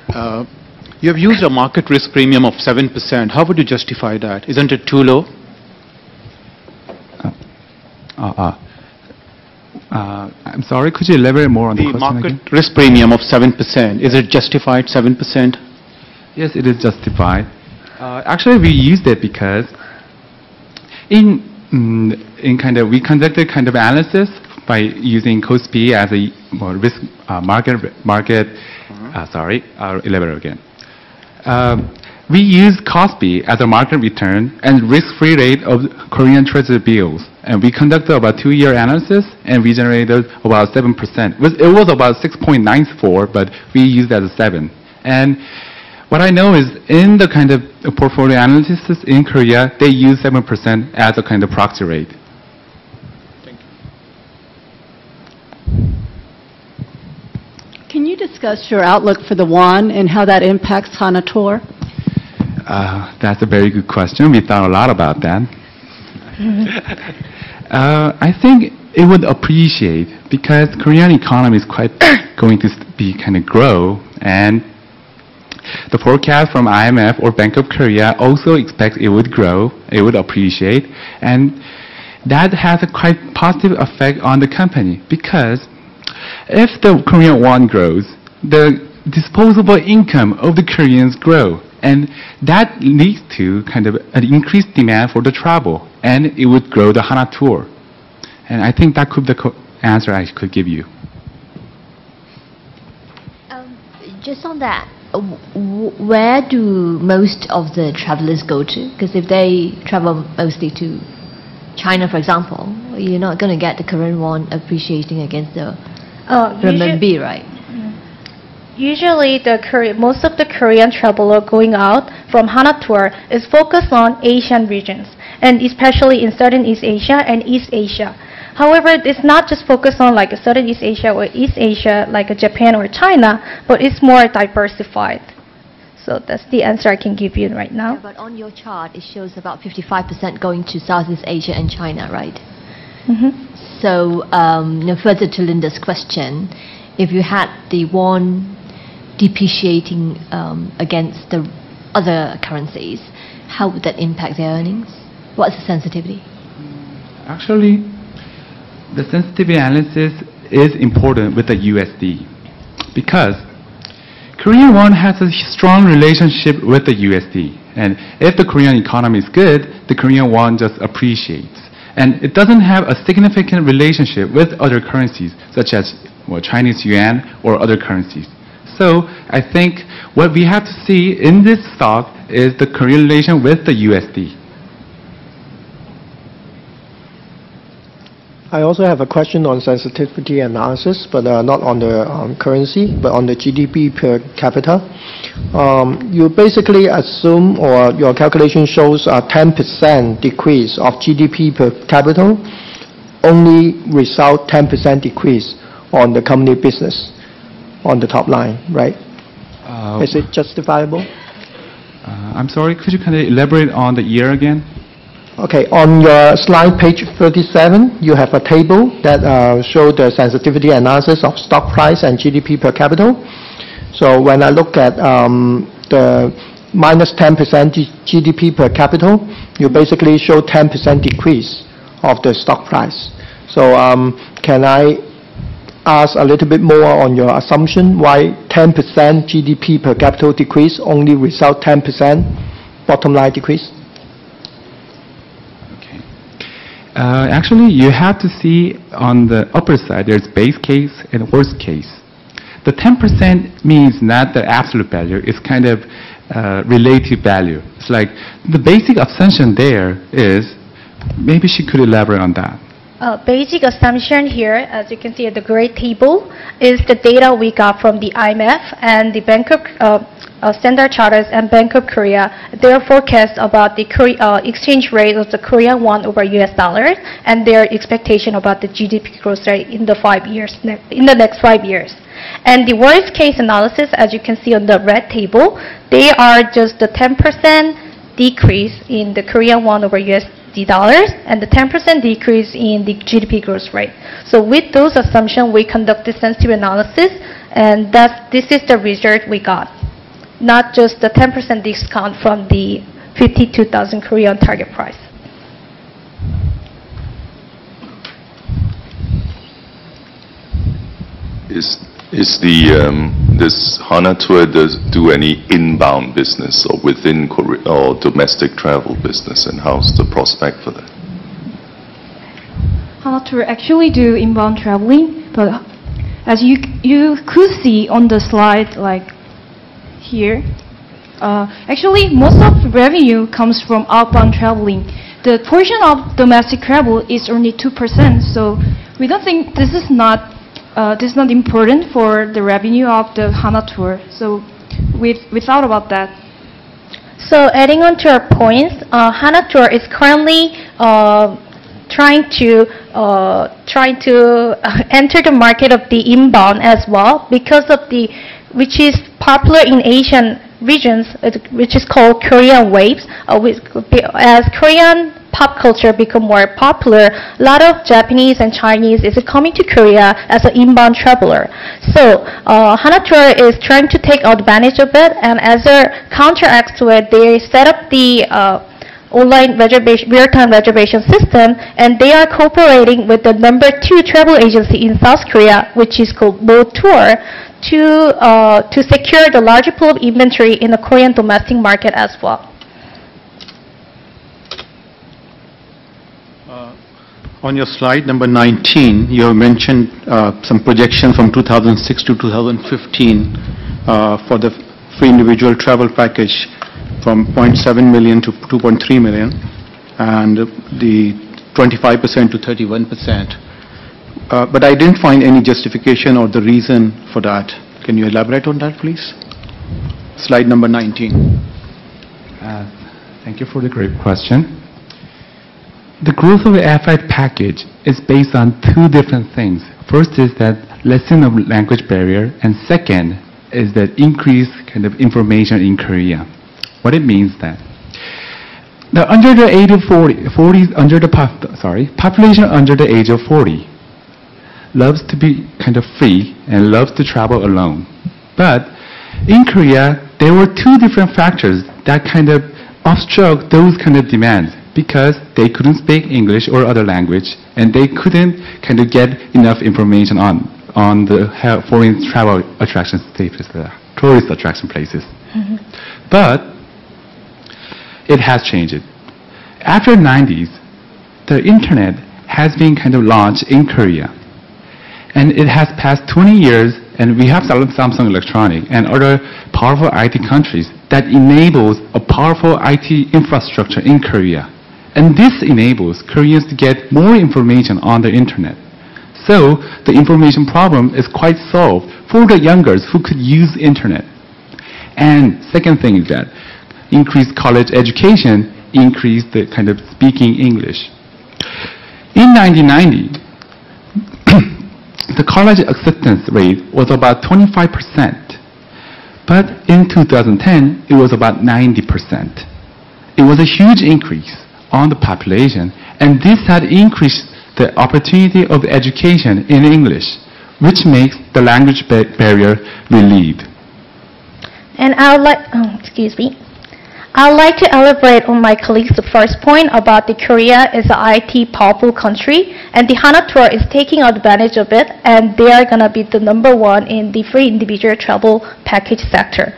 You have used a market risk premium of 7%. How would you justify that? Isn't it too low? I'm sorry, could you elaborate more on the question market again? risk premium of 7%, is it justified 7%? Yes, it is justified. Actually, we used it because we conducted kind of analysis by using COSP as a risk elaborate again. We use COSP as a market return and risk-free rate of Korean treasury bills. And we conducted about 2-year analysis, and we generated about 7%. It was about 6.94, but we used that as 7. And what I know is in the kind of portfolio analysis in Korea, they use 7% as a kind of proxy rate. Thank you. Can you discuss your outlook for the won and how that impacts Hana Tour? That's a very good question. We thought a lot about that. I think it would appreciate because Korean economy is quite going to be kind of grow, and the forecast from IMF or Bank of Korea also expects it would grow, it would appreciate, and that has a quite positive effect on the company because if the Korean won grows, the disposable income of the Koreans grow. And that leads to kind of an increased demand for the travel, and it would grow the Hana Tour. And I think that could be the answer I could give you. Just on that, where do most of the travelers go to? Because if they travel mostly to China, for example, you're not going to get the Korean won appreciating against the renminbi, right? Usually, most of the Korean traveler going out from Hana Tour is focused on Asian regions, and especially in Southeast Asia and East Asia. However, it's not just focused on like Southeast Asia or East Asia, like Japan or China, but it's more diversified. So that's the answer I can give you right now. Yeah, but on your chart, it shows about 55% going to Southeast Asia and China, right? Mm-hmm. So, further to Linda's question, if you had the won depreciating against the other currencies, how would that impact their earnings? What's the sensitivity? Actually, the sensitivity analysis is important with the USD because Korean won has a strong relationship with the USD. And if the Korean economy is good, the Korean won just appreciates. And it doesn't have a significant relationship with other currencies, such as Chinese yuan or other currencies. So I think what we have to see in this stock is the correlation with the USD. I also have a question on sensitivity analysis, but not on the currency, but on the GDP per capita. You basically assume, or your calculation shows a 10% decrease of GDP per capita, only result 10% decrease on the company business on the top line, right? Is it justifiable? I'm sorry, could you kind of elaborate on the year again? Okay, on your slide page 37, you have a table that shows the sensitivity analysis of stock price and GDP per capita. So when I look at the minus 10% GDP per capita, you basically show 10% decrease of the stock price. So can I ask a little bit more on your assumption why 10% GDP per capita decrease only result 10% bottom line decrease? Actually, you have to see on the upper side, there's base case and worst case. The 10% means not the absolute value, it's kind of relative value. It's like the basic assumption there is, maybe she could elaborate on that. Basic assumption here, as you can see at the gray table, is the data we got from the IMF and the Bank of Standard Chartered and Bank of Korea. Their forecast about the exchange rate of the Korean won over US dollars and their expectation about the GDP growth rate in the next 5 years. And the worst case analysis, as you can see on the red table, they are just the 10% decrease in the Korean won over USD dollars and the 10% decrease in the GDP growth rate. So with those assumptions, we conducted sensitivity analysis, and this is the result we got. not just the 10% discount from the 52,000 Korean target price. Does Hana Tour do any inbound business or within Korea or domestic travel business, and how's the prospect for that? Hana Tour actually do inbound traveling, but as you could see on the slide, like here, actually most of the revenue comes from outbound traveling. The portion of domestic travel is only 2%, so we don't think this is not important for the revenue of the Hana Tour. So we thought about that. So adding on to our points, Hana Tour is currently trying to enter the market of the inbound as well, because of which is popular in Asian regions, which is called Korean waves. As Korean pop culture become more popular, a lot of Japanese and Chinese is coming to Korea as an inbound traveler. So Hana Tour is trying to take advantage of it, and as a counteract to it, they set up the online real-time reservation system, and they are cooperating with the #2 travel agency in South Korea, which is called Mo Tour, to secure the larger pool of inventory in the Korean domestic market as well. On your slide number 19, you have mentioned some projection from 2006 to 2015 for the free individual travel package from 0.7 million to 2.3 million, and the 25% to 31%. But I didn't find any justification or the reason for that. Can you elaborate on that, please? Slide number 19. Thank you for the great question. The growth of the FI package is based on two different things. First is that lesson of language barrier, and second is that increased kind of information in Korea. What it means that population under the age of 40 loves to be kind of free and loves to travel alone. But in Korea, there were two different factors that kind of obstruct those kind of demands, because they couldn't speak English or other language, and they couldn't kind of get enough information on the foreign travel attraction status, tourist attraction places. Mm-hmm. But it has changed. After the 90s, the internet has been kind of launched in Korea, and it has passed 20 years, and we have Samsung Electronics and other powerful IT countries that enables a powerful IT infrastructure in Korea. And this enables Koreans to get more information on the internet. So the information problem is quite solved for the youngers who could use internet. And second thing is that increased college education increased the kind of speaking English. In 1990, the college acceptance rate was about 25%. But in 2010, it was about 90%. It was a huge increase on the population, and this had increased the opportunity of education in English, which makes the language barrier relieved. And I would like to elaborate on my colleague's first point about the Korea is an IT powerful country, and the Hana Tour is taking advantage of it, and they are going to be the #1 in the free individual travel package sector.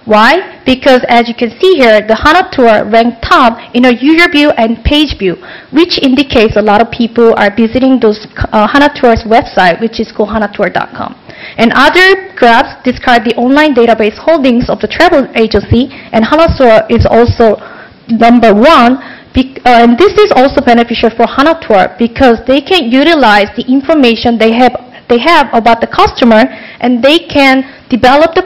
Why? Because as you can see here, the Hana Tour ranked top in a user view and page view, which indicates a lot of people are visiting those Hana Tour's website, which is called hanatour.com. And other graphs describe the online database holdings of the travel agency, and Hana Tour is also #1. And this is also beneficial for Hana Tour because they can utilize the information they have about the customer, and they can develop the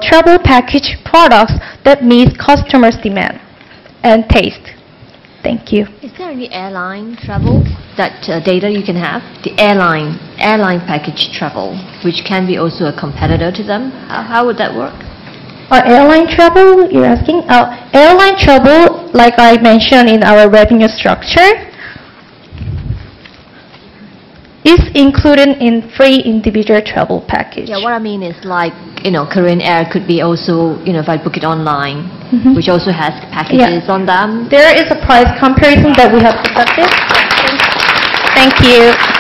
travel package products that meet customers' demand and taste. Thank you. Is there any airline travel that data you can have? The airline package travel, which can be also a competitor to them. How would that work? Airline travel, you're asking? Airline travel, like I mentioned in our revenue structure, is included in free individual travel package. Yeah, what I mean is like Korean Air could be also, if I book it online, which also has packages on them. There is a price comparison that we have conducted. Thank you.